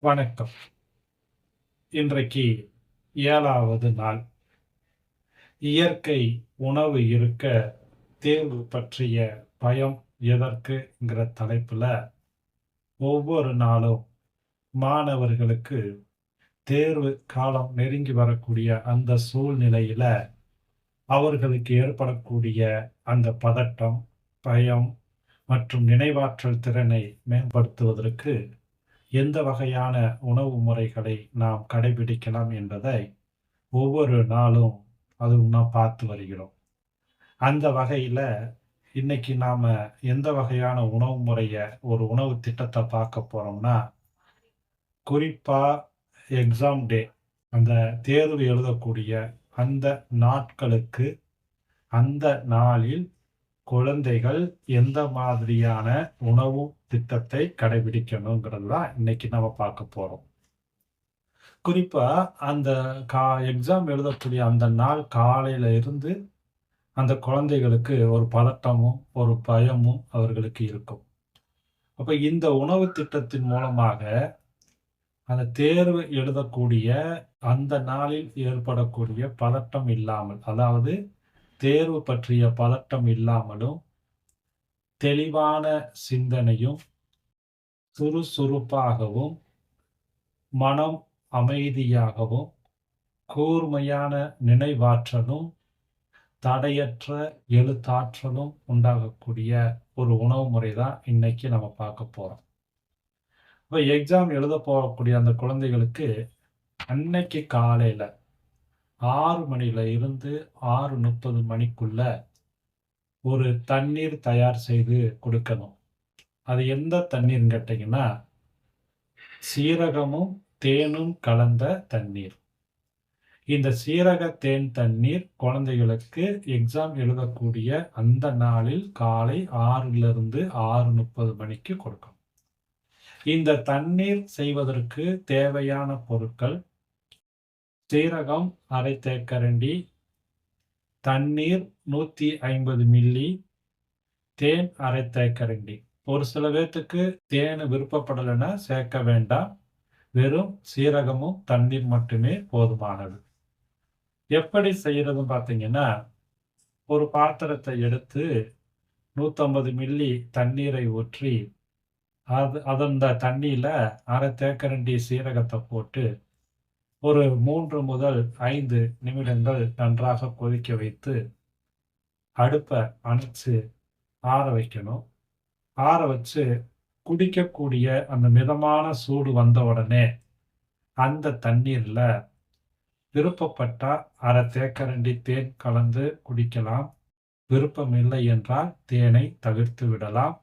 வணக்கம். இன்றைக்கு 7வது நாள். இயற்கை உணவு இருக்க தேர்வு பற்றிய பயம் எதற்குங்கிற தலைப்புல ஒவ்வொரு நாளும் மாணவர்களுக்கு தேர்வு காலம் நெருங்கி வரக்கூடிய அந்த சூழ்நிலையில அவர்களுக்கு ஏற்படக்கூடிய அந்த பதட்டம், பயம் மற்றும் நினைவாற்றல் திறனை மேம்படுத்துவதற்கு எந்த வகையான உணவு முறைகளை நாம் கடைபிடிக்கலாம் என்பதை ஒவ்வொரு நாளும் நாம் பார்த்து வருகிறோம். அந்த வகையில இன்னைக்கு நாம எந்த வகையான உணவு முறைய ஒரு உணவு திட்டத்தை பார்க்க போறோம்னா, குறிப்பா எக்ஸாம் டே அந்த தேர்வு எழுதக்கூடிய அந்த நாட்களுக்கு, அந்த நாளில் குழந்தைகள் எந்த மாதிரியான உணவு திட்டத்தை கடைபிடிக்கணுங்கிறது தான் இன்னைக்கு நம்ம பார்க்க போறோம். குறிப்பா அந்த எக்ஸாம் எழுதக்கூடிய அந்த நாள் காலையில இருந்து அந்த குழந்தைகளுக்கு ஒரு பதட்டமும், ஒரு பயமும் அவர்களுக்கு இருக்கும். அப்ப இந்த உணவு திட்டத்தின் மூலமாக அந்த தேர்வு எழுதக்கூடிய அந்த நாளில் ஏற்படக்கூடிய பதட்டம் இல்லாமல், அதாவது தேர்வு பற்றிய பதட்டம் இல்லாமலும், தெளிவான சிந்தனையும், சுறுசுறுப்பாகவும், மனம் அமைதியாகவும், கூர்மையான நினைவாற்றலும், தடையற்ற எழுத்தாற்றலும் உண்டாகக்கூடிய ஒரு உணவு முறை தான் இன்னைக்கு நம்ம பார்க்க போறோம். இப்போ எக்ஸாம் எழுத போகக்கூடிய அந்த குழந்தைகளுக்கு அன்னைக்கு காலையில 6 மணியில இருந்து 6:30 மணிக்குள்ள ஒரு தண்ணீர் தயார் செய்து கொடுக்கணும். அது எந்த தண்ணீர்ன்னு கேட்டீங்கன்னா, சீரகமும் தேனும் கலந்த தண்ணீர். இந்த சீரக தேன் தண்ணீர் குழந்தைகளுக்கு எக்ஸாம் எழுதக்கூடிய அந்த நாளில் காலை 6லிருந்து 6:30 மணிக்கு கொடுக்கணும். இந்த தண்ணீர் செய்வதற்கு தேவையான பொருட்கள்: சீரகம் 1/2 தேக்கரண்டி, தண்ணீர் 150 மில்லி, தேன் 1/2 தேக்கரண்டி. ஒரு சில பேர்த்துக்கு தேன் விருப்பப்படலைன்னா சேர்க்க வேண்டாம். வெறும் சீரகமும் தண்ணீர் மட்டுமே போதுமானது. எப்படி செய்யறதுன்னு பார்த்தீங்கன்னா, ஒரு பாத்திரத்தை எடுத்து 150 மில்லி தண்ணீரை ஊற்றி, அந்த தண்ணியில 1/2 தேக்கரண்டி சீரகத்தை போட்டு ஒரு 3 முதல் 5 நிமிடங்கள் நன்றாக கொதிக்க வைத்து அடுப்பை அணைச்சு ஆற வைக்கணும். ஆற வச்சு குடிக்கக்கூடிய அந்த மிதமான சூடு வந்த உடனே அந்த தண்ணீர்ல விருப்பப்பட்டா 1/2 தேக்கரண்டி தேன் கலந்து குடிக்கலாம். விருப்பம் இல்லை என்றால் தேனை தவிர்த்து விடலாம்.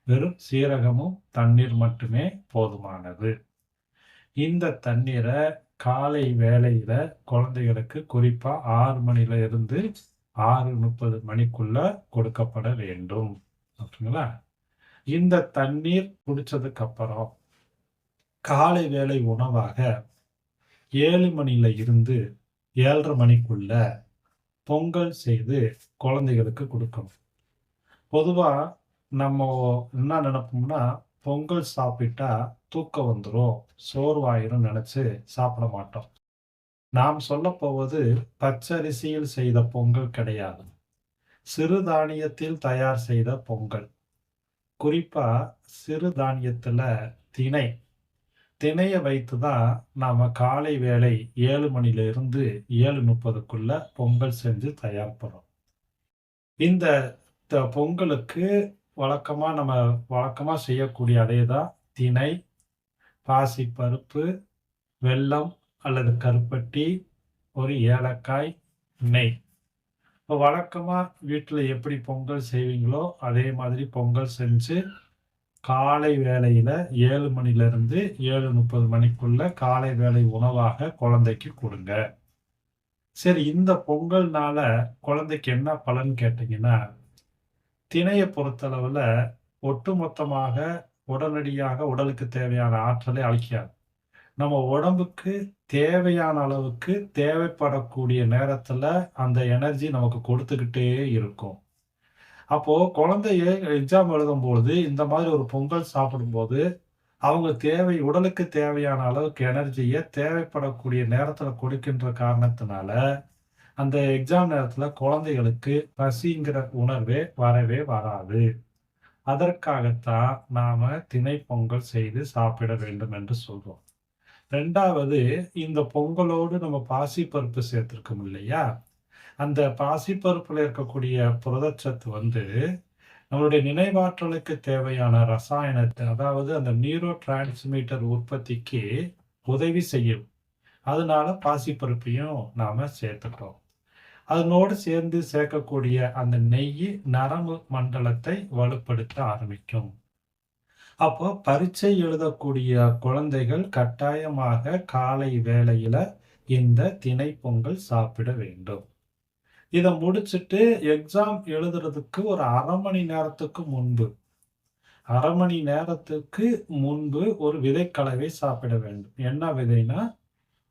வெறும் சீரகமும் தண்ணீர் மட்டுமே போதுமானது. இந்த தண்ணீரை காலை வேளையில குழந்தைகளுக்கு குறிப்பா 6 மணில இருந்து 6:30 மணிக்குள்ள கொடுக்கப்பட வேண்டும். ஓகேங்களா? இந்த தண்ணீர் குடிச்சதுக்கு அப்புறம் காலை வேளை உணவாக 7 மணில இருந்து 7:30 மணிக்குள்ள பொங்கல் செய்து குழந்தைகளுக்கு கொடுக்கணும். பொதுவா நம்ம என்ன நினைப்போம்னா, பொங்கல் சாப்பிட்டா தூக்கம் வந்துரும், சோர்வாயிரும் நினைச்சு சாப்பிட மாட்டோம். நாம் சொல்லப் போவது பச்சரிசியில் செய்த பொங்கல் கிடையாது. சிறுதானியத்தில் தயார் செய்த பொங்கல். குறிப்பா சிறுதானியத்துல திணைய வைத்து தான் நாம காலை வேளை 7 மணில இருந்து 7:30க்குள்ள பொங்கல் செஞ்சு தயார் பண்ணோம். இந்த பொங்கலுக்கு வழக்கமா செய்யக்கூடிய அதே தான் திணை, பாசிப்பருப்பு, வெல்லம் அல்லது கருப்பட்டி, ஒரு ஏலக்காய், நெய். இப்போ வழக்கமா வீட்டில் எப்படி பொங்கல் செய்வீங்களோ அதே மாதிரி பொங்கல் செஞ்சு காலை வேளையில 7 மணிலிருந்து 7:30 மணிக்குள்ள காலை வேளை உணவாக குழந்தைக்கு கொடுங்க. சரி, இந்த பொங்கல்னால குழந்தைக்கு என்ன பலன் கேட்டீங்கன்னா, திணையை பொறுத்தளவுல ஒட்டுமொத்தமாக உடனடியாக உடலுக்கு தேவையான ஆற்றலை அளிக்காது. நம்ம உடம்புக்கு தேவையான அளவுக்கு தேவைப்படக்கூடிய நேரத்துல அந்த எனர்ஜி நமக்கு கொடுத்துக்கிட்டே இருக்கும். அப்போ குழந்தைய எக்ஸாம் எழுதும்பொழுது இந்த மாதிரி ஒரு பொங்கல் சாப்பிடும்போது அவங்க உடலுக்கு தேவையான அளவுக்கு எனர்ஜிய தேவைப்படக்கூடிய நேரத்துல கொடுக்கின்ற காரணத்தினால, அந்த எக்ஸாம் நேரத்துல குழந்தைகளுக்கு பசிங்கிற உணர்வே வரவே வராது. அதற்காகத்தான் நாம திணை பொங்கல் செய்து சாப்பிட வேண்டும் என்று சொல்றோம். 2வது இந்த பொங்கலோடு நம்ம பாசிப்பருப்பு சேர்த்திருக்கோம் இல்லையா? அந்த பாசிப்பருப்புல இருக்கக்கூடிய புரதச்சத்து நம்மளுடைய நினைவாற்றலுக்கு தேவையான ரசாயனத்த அதாவது அந்த நியூரோ டிரான்ஸ்மிட்டர் உற்பத்திக்கு உதவி செய்யும். அதனால பாசிப்பருப்பையும் நாம சேர்த்துக்கிறோம். அதனோடு சேர்ந்து சேர்க்கக்கூடிய அந்த நெய் நரம்பு மண்டலத்தை வலுப்படுத்த ஆரம்பிக்கும். அப்போ பரீட்சை எழுதக்கூடிய குழந்தைகள் கட்டாயமாக காலை வேளையில இந்த திணை பொங்கல் சாப்பிட வேண்டும். இத முடிச்சுட்டு எக்ஸாம் எழுதுறதுக்கு ஒரு 1/2 மணி நேரத்துக்கு முன்பு 1/2 மணி நேரத்துக்கு முன்பு ஒரு விதைக்கலவை சாப்பிட வேண்டும். என்ன விதைனா,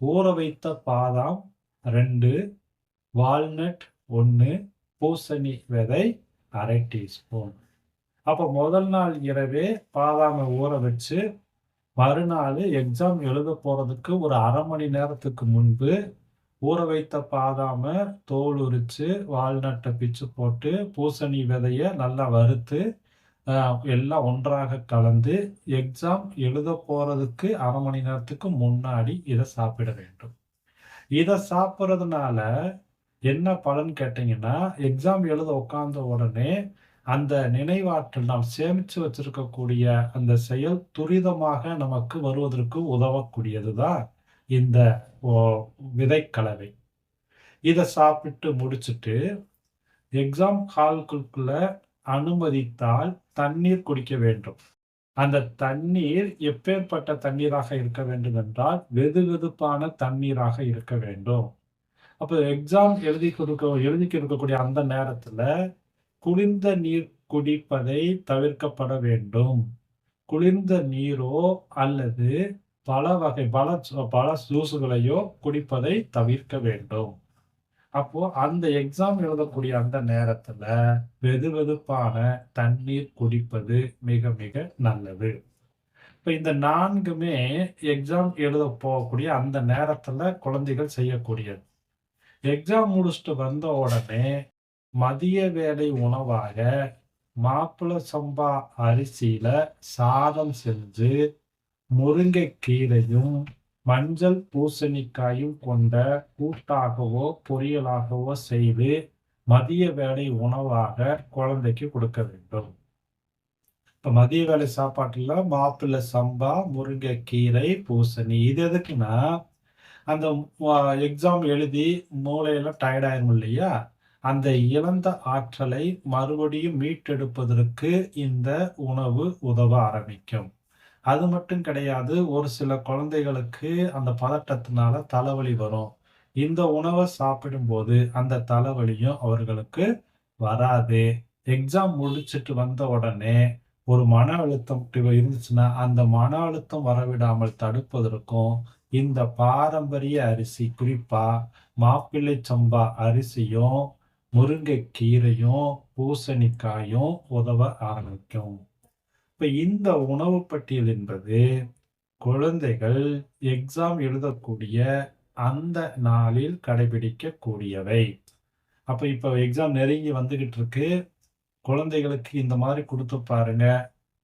ஊற வைத்த பாதாம் 2, வால்நட் 1, பூசணி விதை 1/2 டீஸ்பூன். அப்ப முதல் நாள் இரவே பாதாம ஊற வச்சு, மறுநாள் எக்ஸாம் எழுத போறதுக்கு ஒரு 1/2 மணி நேரத்துக்கு முன்பு ஊற வைத்த பாதாம தோல் உரிச்சு, வால்நட்ட பிச்சு போட்டு, பூசணி விதைய நல்லா வறுத்து, எல்லாம் ஒன்றாக கலந்து, எக்ஸாம் எழுத போறதுக்கு 1/2 மணி நேரத்துக்கு முன்னாடி இத சாப்பிட வேண்டும். இத சாப்பிடுறதுனால என்ன பலன் கேட்டீங்கன்னா, எக்ஸாம் எழுத உட்கார்ந்த உடனே அந்த நினைவாற்றல் நாம் சேமிச்சு வச்சிருக்கக்கூடிய அந்த செயல் துரிதமாக நமக்கு வருவதற்கு உதவக்கூடியது தான் இந்த விதைக்கலவை. இத சாப்பிட்டு முடிச்சுட்டு எக்ஸாம் ஹாலுக்குள்ள அனுமதித்தால் தண்ணீர் குடிக்க வேண்டும். அந்த தண்ணீர் எப்பேற்பட்ட தண்ணீராக இருக்க வேண்டும் என்றால், வெதுவெதுப்பான தண்ணீராக இருக்க வேண்டும். அப்ப எக்ஸாம் எழுதிக்கு இருக்கக்கூடிய அந்த நேரத்துல குளிர்ந்த நீர் குடிப்பதை தவிர்க்கப்பட வேண்டும். குளிர்ந்த நீரோ அல்லது பல ஜூஸுகளையோ குடிப்பதை தவிர்க்க வேண்டும். அப்போ அந்த எக்ஸாம் எழுதக்கூடிய அந்த நேரத்துல வெதுவெதுப்பான தண்ணீர் குடிப்பது மிக மிக நல்லது. இப்ப இந்த 4மே எக்ஸாம் எழுத போகக்கூடிய அந்த நேரத்துல குழந்தைகள் செய்யக்கூடியது. எக்ஸாம் முடிச்சுட்டு வந்த உடனே மதிய வேளை உணவாக மாப்பிள சம்பா அரிசியில சாதம் செஞ்சு முருங்கைக்கீரையும் மஞ்சள் பூசணிக்காயும் கொண்ட கூட்டாகவோ பொரியலாகவோ செய்து மதிய வேளை உணவாக குழந்தைக்கு கொடுக்க வேண்டும். இப்ப மதிய வேளை சாப்பாட்டுல மாப்பிள்ளை சம்பா, முருங்கைக்கீரை, பூசணி இது எதுக்குன்னா, அந்த எக்ஸாம் எழுதி மூளையெல்லாம் டயர்ட் ஆயிரும் இல்லையா? அந்த இழந்த ஆற்றலை மறுபடியும் மீட்டெடுப்பதற்கு இந்த உணவு உதவ ஆரம்பிக்கும். அது மட்டும் கிடையாது. ஒரு சில குழந்தைகளுக்கு அந்த பதட்டத்தினால தலைவலி வரும். இந்த உணவை சாப்பிடும்போது அந்த தலைவலியும் அவர்களுக்கு வராது. எக்ஸாம் முடிச்சுட்டு வந்த உடனே ஒரு மன அழுத்தம் இருந்துச்சுன்னா, அந்த மன அழுத்தம் வரவிடாமல் தடுப்பதற்கும் இந்த பாரம்பரிய அரிசி குறிப்பா மாப்பிள்ளை சம்பா அரிசியும், முருங்கைக்கீரையும், பூசணிக்காயும் உதவ ஆரம்பிக்கும். இப்ப இந்த உணவு பட்டியல் என்பது குழந்தைகள் எக்ஸாம் எழுதக்கூடிய அந்த நாளில் கடைபிடிக்கக்கூடியவை. அப்ப இப்ப எக்ஸாம் நெருங்கி வந்துகிட்டு இருக்கு. குழந்தைகளுக்கு இந்த மாதிரி கொடுத்து பாருங்க.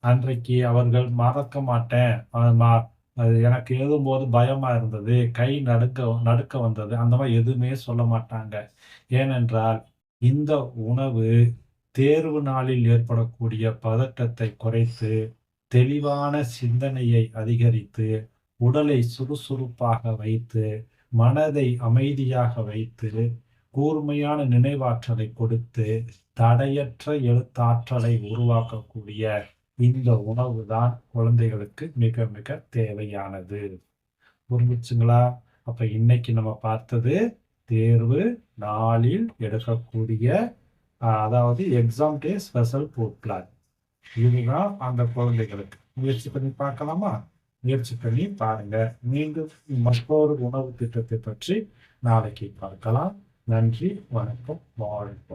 அன்றைக்கு அவர்கள் மறக்க மாட்டேன். எனக்கு எழுதும்போது பயமா இருந்தது. கை நடுக்க வந்தது. அந்த மாதிரி எதுவுமே சொல்ல மாட்டாங்க. ஏனென்றால் இந்த உணவு தேர்வு நாளில் ஏற்படக்கூடிய பதட்டத்தை குறைத்து, தெளிவான சிந்தனையை அதிகரித்து, உடலை சுறுசுறுப்பாக வைத்து, மனதை அமைதியாக வைத்து, கூர்மையான நினைவாற்றலை கொடுத்து, தடையற்ற எழுத்தாற்றலை உருவாக்கக்கூடிய இந்த உணவு தான் குழந்தைகளுக்கு மிக மிக தேவையானது. புரிஞ்சுச்சுங்களா? அப்ப இன்னைக்கு நம்ம பார்த்தது தேர்வு நாளில் எடுக்கக்கூடிய அதாவது exam day special food plan. இதுதான் அந்த குழந்தைகளுக்கு. முயற்சி பண்ணி பார்க்கலாமா? முயற்சி பண்ணி பாருங்க. மீண்டும் மற்றொரு உணவு திட்டத்தை பற்றி நாளைக்கு பார்க்கலாம். நன்றி, வணக்கம், வாழ்க.